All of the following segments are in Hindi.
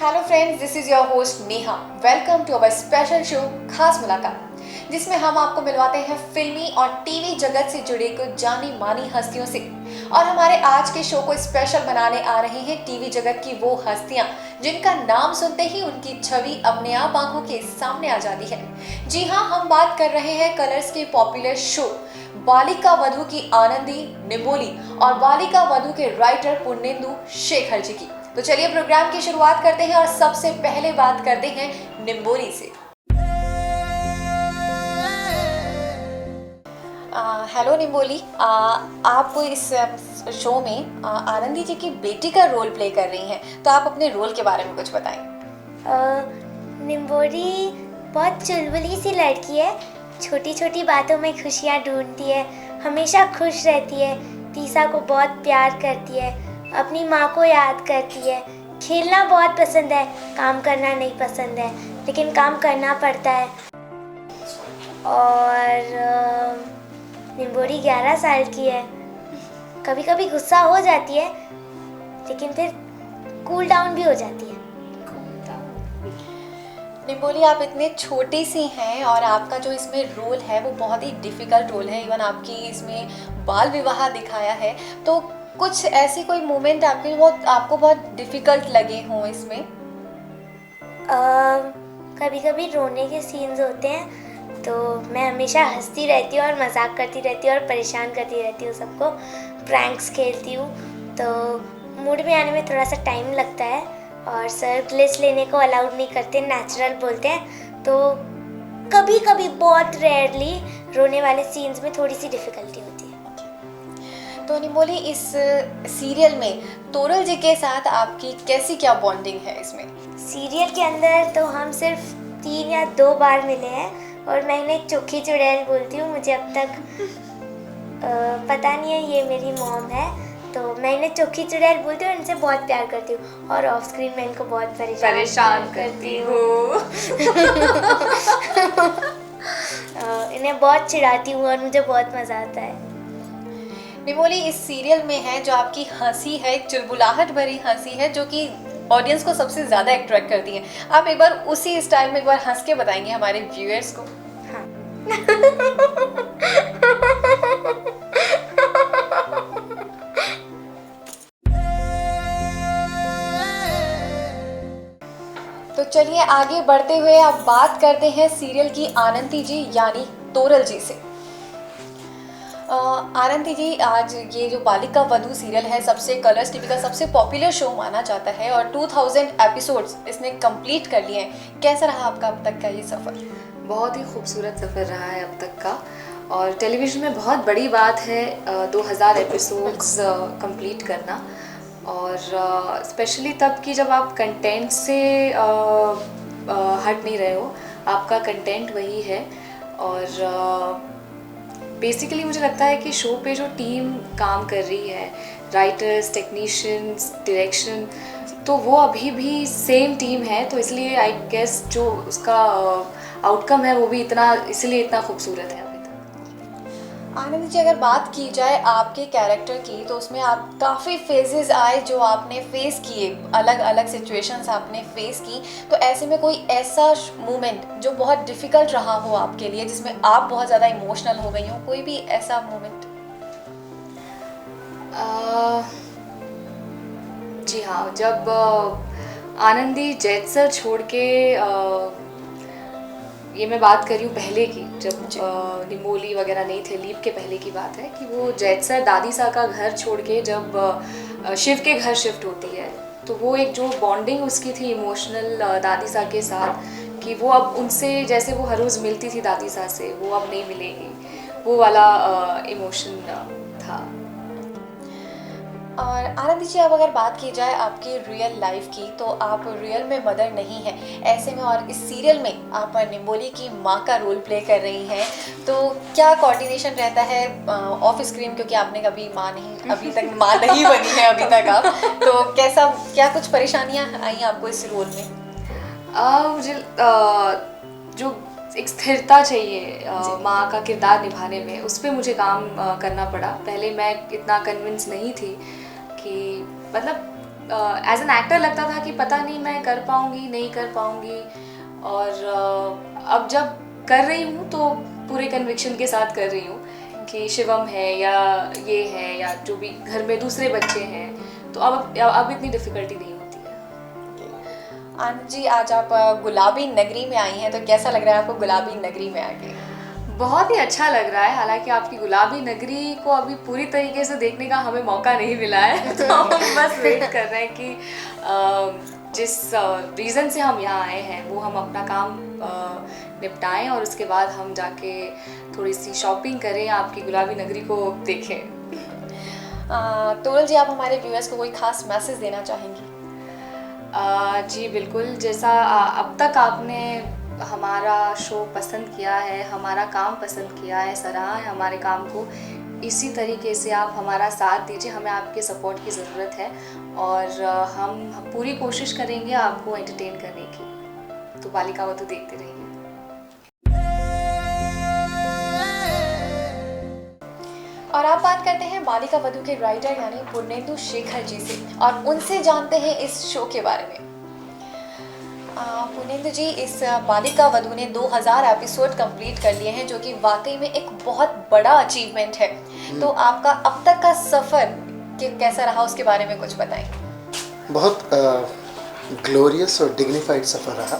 Hello friends, this is your host Neha. Welcome to our special show Khas Mulakat, जिसमें हम आपको मिलवाते हैं फिल्मी और टीवी जगत से जुड़े कुछ जानी मानी हस्तियों से। और हमारे आज के शो को स्पेशल बनाने आ रहे हैं टीवी जगत की वो हस्तियां जिनका नाम सुनते ही उनकी छवि अपने आप आंखों के सामने आ जाती है। जी हाँ, हम बात कर रहे हैं कलर्स के पॉपुलर शो बालिका वधू की आनंदी निंबोली और बालिका वधू के राइटर पुण्येंदु शेखर जी की। तो चलिए प्रोग्राम की शुरुआत करते हैं और सबसे पहले बात करते हैं निंबोली से। हेलो निंबोली, आप इस शो में आनंदी जी की बेटी का रोल प्ले कर रही हैं, तो आप अपने रोल के बारे में कुछ बताएं। निंबोली बहुत चुलबुली सी लड़की है, छोटी छोटी बातों में खुशियाँ ढूंढती है, हमेशा खुश रहती है, तीसा को बहुत प्यार करती है, अपनी माँ को याद करती है, खेलना बहुत पसंद है, काम करना नहीं पसंद है, लेकिन काम करना पड़ता है। और निंबोली 11 साल की है, कभी कभी गुस्सा हो जाती है, लेकिन फिर कूल डाउन भी हो जाती है। निंबोली, आप इतने छोटी सी हैं और आपका जो इसमें रोल है वो बहुत ही डिफिकल्ट रोल है। इवन आपकी इसमें बाल विवाह दिखाया है, तो कुछ ऐसी कोई मोमेंट आपको बहुत डिफिकल्ट लगे हों इसमें? कभी कभी रोने के सीन्स होते हैं, तो मैं हमेशा हंसती रहती हूँ और मजाक करती रहती हूँ और परेशान करती रहती हूँ सबको, प्रैंक्स खेलती हूँ, तो मूड में आने में थोड़ा सा टाइम लगता है। और सर ग्लिच लेने को अलाउड नहीं करते, नेचुरल बोलते हैं, तो कभी कभी बहुत रेयरली रोने वाले सीन्स में थोड़ी सी डिफ़िकल्टी होती है। तो निंबोली, इस सीरियल में तोरल जी के साथ आपकी कैसी क्या बॉन्डिंग है इसमें? सीरियल के अंदर तो हम सिर्फ 3 या 2 बार मिले हैं और मैं इन्हें चोखी चुड़ैल बोलती हूँ। मुझे अब तक पता नहीं है ये मेरी मॉम है, तो मैं इन्हें चोखी चुड़ैल बोलती हूँ और इनसे बहुत प्यार करती हूँ। और ऑफ स्क्रीन मैं इनको बहुत परेशान करती हूँ। इन्हें बहुत चिढ़ाती हूँ और मुझे बहुत मज़ा आता है। निंबोली, इस सीरियल में है जो आपकी हंसी है, एक चुलबुलाहट भरी हंसी है जो कि ऑडियंस को सबसे ज़्यादा अट्रैक्ट करती है। आप एक बार उसी स्टाइल में एक बार हंस के बताएंगे हमारे व्यूअर्स को? हाँ। तो चलिए आगे बढ़ते हुए अब बात करते हैं सीरियल की आनंदी जी यानी तोरल जी से। आनंदी जी, आज ये जो बालिका वधू सीरियल है सबसे कलर्स टीवी का सबसे पॉपुलर शो माना जाता है और 2000 एपिसोड्स इसने कंप्लीट कर लिए हैं। कैसा रहा आपका अब तक का ये सफ़र? बहुत ही खूबसूरत सफ़र रहा है अब तक का, और टेलीविज़न में बहुत बड़ी बात है 2000 एपिसोड्स कंप्लीट करना, और स्पेशली तब कि जब आप कंटेंट से हट नहीं रहे हो, आपका कंटेंट वही है। और बेसिकली मुझे लगता है कि शो पे जो टीम काम कर रही है, राइटर्स, टेक्नीशियंस, डायरेक्शन, तो वो अभी भी सेम टीम है, तो इसलिए आई गेस जो उसका आउटकम है वो भी इसलिए इतना खूबसूरत है अभी तक। आनंद जी, अगर बात की जाए आपके कैरेक्टर की, तो उसमें आप काफ़ी फेजेस आए जो आपने फेस किए, अलग अलग सिचुएशंस आपने फेस की, तो ऐसे में कोई ऐसा मोमेंट जो बहुत डिफ़िकल्ट रहा हो आपके लिए, जिसमें आप बहुत ज़्यादा इमोशनल हो गई हो, कोई भी ऐसा मोमेंट? जी हाँ, जब आनंदी जैतसर छोड़ के ये मैं बात कर रही हूँ पहले की, जब निंबोली वगैरह नहीं थे, लीप के पहले की बात है कि वो जैतसर दादी सा का घर छोड़ के जब शिव के घर शिफ्ट होती है, तो वो एक जो बॉन्डिंग उसकी थी इमोशनल दादी सा के साथ, कि वो अब उनसे जैसे वो हर रोज़ मिलती थी दादी सा से, वो अब नहीं मिलेगी, वो वाला इमोशन था। और आनंदी जी, अब अगर बात की जाए आपकी रियल लाइफ की, तो आप रियल में मदर नहीं हैं ऐसे में, और इस सीरियल में आप निंबोली की माँ का रोल प्ले कर रही हैं, तो क्या कोऑर्डिनेशन रहता है ऑफ स्क्रीन, क्योंकि आपने कभी अभी तक माँ नहीं बनी है अभी तक आप, तो क्या कुछ परेशानियाँ आई आपको इस रोल में? मुझे जो एक स्थिरता चाहिए माँ का किरदार निभाने में, उस पर मुझे काम करना पड़ा। पहले मैं इतना कन्विंस नहीं थी कि मतलब एज एन एक्टर लगता था कि पता नहीं मैं कर पाऊँगी नहीं कर पाऊँगी, और अब जब कर रही हूँ तो पूरे कन्विक्शन के साथ कर रही हूँ कि शिवम है या ये है या जो भी घर में दूसरे बच्चे हैं, तो अब इतनी डिफ़िकल्टी नहीं होती है। आनंद जी, आज आप गुलाबी नगरी में आई हैं, तो कैसा लग रहा है आपको गुलाबी नगरी में आके? बहुत ही अच्छा लग रहा है। हालांकि आपकी गुलाबी नगरी को अभी पूरी तरीके से देखने का हमें मौका नहीं मिला है तो हम बस वेट कर रहे हैं कि जिस रीज़न से हम यहाँ आए हैं वो हम अपना काम निपटाएं और उसके बाद हम जाके थोड़ी सी शॉपिंग करें, आपकी गुलाबी नगरी को देखें। तोरल जी, आप हमारे व्यूअर्स को कोई खास मैसेज देना चाहेंगी? जी बिल्कुल, जैसा अब तक आपने हमारा शो पसंद किया है, हमारा काम पसंद किया है, सराहा है हमारे काम को, इसी तरीके से आप हमारा साथ दीजिए। हमें आपके सपोर्ट की ज़रूरत है और हम पूरी कोशिश करेंगे आपको एंटरटेन करने की। तो बालिका वधू देखते रहिए। और आप बात करते हैं बालिका वधू के राइटर यानी पूर्णेंदु शेखर जी से, और उनसे जानते हैं इस शो के बारे में। पूर्णेंदु जी, इस बालिका वधू ने 2000 एपिसोड कंप्लीट कर लिए हैं, जो कि वाकई में एक बहुत बड़ा अचीवमेंट है। तो आपका अब तक का सफ़र कैसा रहा, उसके बारे में कुछ बताएं। बहुत ग्लोरियस और डिग्निफाइड सफ़र रहा,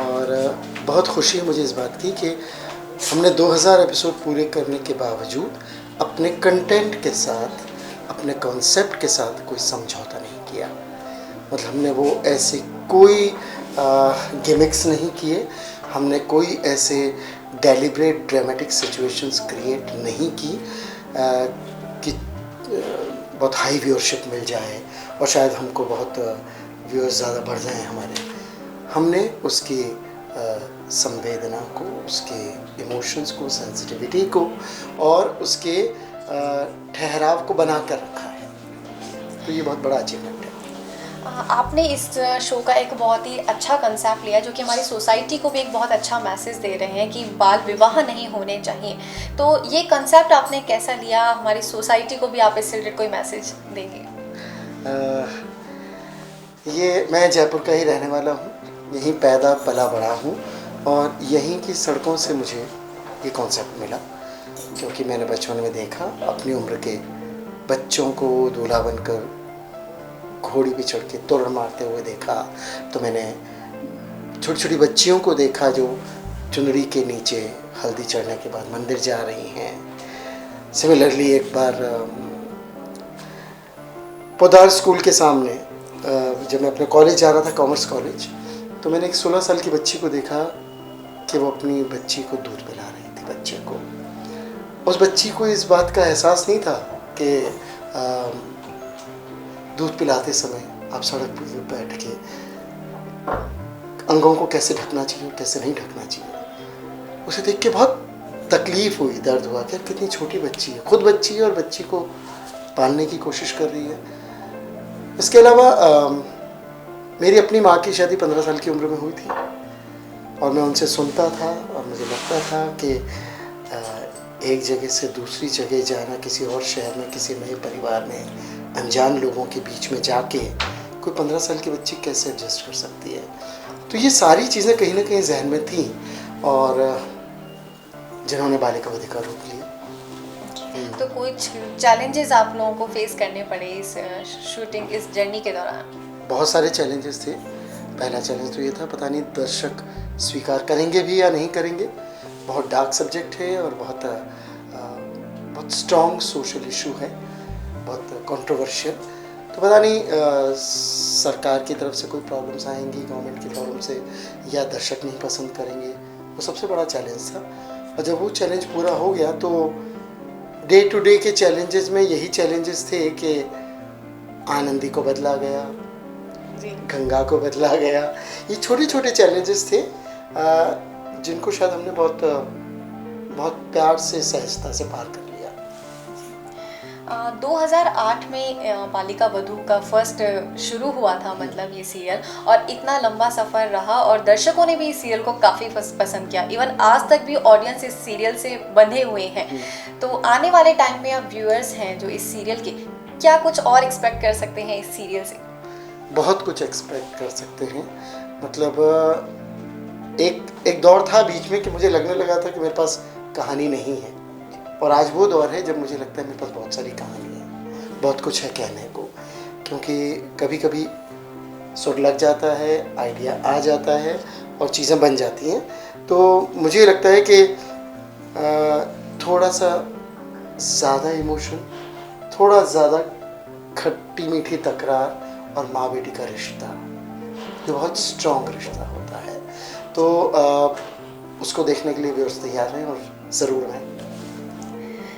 और बहुत खुशी है मुझे इस बात की कि हमने 2000 एपिसोड पूरे करने के बावजूद अपने कंटेंट के साथ, अपने कॉन्सेप्ट के साथ कोई समझौता नहीं किया। मतलब हमने वो ऐसे कोई गिमिक्स नहीं किए, हमने कोई ऐसे डेलिब्रेट ड्रामेटिक सिचुएशंस क्रिएट नहीं की कि बहुत हाई व्यूअरशिप मिल जाए और शायद हमको बहुत व्यूअर्स ज़्यादा बढ़ जाएं हमारे। हमने उसकी संवेदना को, उसके इमोशंस को, सेंसिटिविटी को और उसके ठहराव को बना कर रखा है। तो ये बहुत बड़ा अचीवमेंट है। आपने इस शो का एक बहुत ही अच्छा कंसेप्ट लिया, जो कि हमारी सोसाइटी को भी एक बहुत अच्छा मैसेज दे रहे हैं कि बाल विवाह नहीं होने चाहिए। तो ये कंसेप्ट आपने कैसा लिया, हमारी सोसाइटी को भी आप इससे रिलेटेड कोई मैसेज देंगे? ये मैं जयपुर का ही रहने वाला हूँ, यहीं पैदा पला बड़ा हूँ और यहीं की सड़कों से मुझे ये कॉन्सेप्ट मिला, क्योंकि मैंने बचपन में देखा अपनी उम्र के बच्चों को दूल्हा बनकर घोड़ी पे चढ़ के तोड़ मारते हुए देखा। तो मैंने छोटी छोटी बच्चियों को देखा जो चुनरी के नीचे हल्दी चढ़ने के बाद मंदिर जा रही हैं। सिमिलरली एक बार पोदार स्कूल के सामने जब मैं अपने कॉलेज जा रहा था, कॉमर्स कॉलेज, तो मैंने एक 16 साल की बच्ची को देखा कि वो अपनी बच्ची को दूध पिला रही थी। बच्चे को, उस बच्ची को इस बात का एहसास नहीं था कि दूध पिलाते समय आप सड़क पर बैठ के अंगों को कैसे ढकना चाहिए और कैसे नहीं ढकना चाहिए। उसे देख के बहुत तकलीफ़ हुई, दर्द हुआ कि कितनी छोटी बच्ची है, खुद बच्ची है और बच्ची को पालने की कोशिश कर रही है। इसके अलावा मेरी अपनी माँ की शादी 15 साल की उम्र में हुई थी और मैं उनसे सुनता था और मुझे लगता था कि एक जगह से दूसरी जगह जाना, किसी और शहर में, किसी नए परिवार में, अनजान लोगों के बीच में जाके कोई 15 साल की बच्ची कैसे एडजस्ट कर सकती है। तो ये सारी चीज़ें कहीं ना कहीं जहन में थी और जिन्होंने बालिका वधू का रूप लिया। तो कुछ चैलेंजेस आप लोगों को फेस करने पड़े इस शूटिंग, इस जर्नी के दौरान? बहुत सारे चैलेंजेस थे। पहला चैलेंज तो ये था, पता नहीं दर्शक स्वीकार करेंगे भी या नहीं करेंगे। बहुत डार्क सब्जेक्ट है और बहुत स्ट्रॉन्ग सोशल इशू है, बहुत कंट्रोवर्शियल। तो पता नहीं सरकार की तरफ से कोई प्रॉब्लम्स आएंगी, गवर्नमेंट की प्रॉब्लम से, या दर्शक नहीं पसंद करेंगे। वो सबसे बड़ा चैलेंज था। और जब वो चैलेंज पूरा हो गया तो डे टू डे के चैलेंजेस में यही चैलेंजेस थे कि आनंदी को बदला गया, गंगा को बदला गया। ये छोटे छोटे चैलेंजेस थे जिनको शायद हमने बहुत प्यार से, सहजता से पार कर लिया। 2008 में बालिका वधू का फर्स्ट शुरू हुआ था, मतलब ये सीरियल, और इतना लंबा सफ़र रहा और दर्शकों ने भी इस सीरियल को काफ़ी पसंद किया। इवन आज तक भी ऑडियंस इस सीरियल से बंधे हुए हैं। तो आने वाले टाइम में आप व्यूअर्स हैं जो इस सीरियल के, क्या कुछ और एक्सपेक्ट कर सकते हैं इस सीरियल से? बहुत कुछ एक्सपेक्ट कर सकते हैं। मतलब एक दौर था बीच में कि मुझे लगने लगा था कि मेरे पास कहानी नहीं है, और आज वो दौर है जब मुझे लगता है मेरे पास बहुत सारी कहानी है, बहुत कुछ है कहने को। क्योंकि कभी कभी सुर लग जाता है, आइडिया आ जाता है और चीज़ें बन जाती हैं। तो मुझे लगता है कि थोड़ा सा ज़्यादा इमोशन, थोड़ा ज़्यादा खट्टी मीठी तकरार और माँ बेटी का रिश्ता, जो बहुत स्ट्रॉन्ग रिश्ता होता है। तो उसको देखने के लिए व्यूअर्स तैयार हैं और ज़रूर हैं।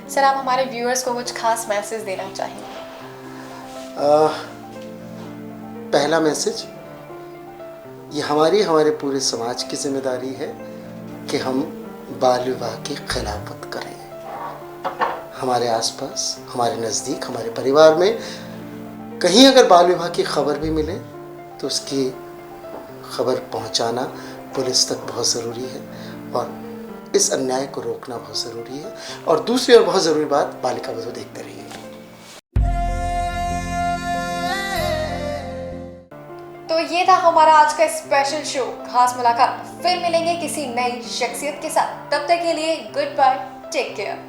सर, आप हमारे व्यूअर्स को कुछ खास मैसेज देना चाहेंगे? पहला मैसेज, ये हमारे पूरे समाज की जिम्मेदारी है कि हम बाल विवाह की खिलाफत करें। हमारे आसपास, हमारे नज़दीक, हमारे परिवार में कहीं अगर बाल विवाह की खबर भी मिले तो उसकी खबर पहुंचाना पुलिस तक बहुत ज़रूरी है, और इस अन्याय को रोकना बहुत ज़रूरी है। और दूसरी और बहुत ज़रूरी बात, बालिका वधू देखते रहिए। तो ये था हमारा आज का स्पेशल शो खास मुलाकात। फिर मिलेंगे किसी नई शख्सियत के साथ। तब तक के लिए गुड बाय, टेक केयर।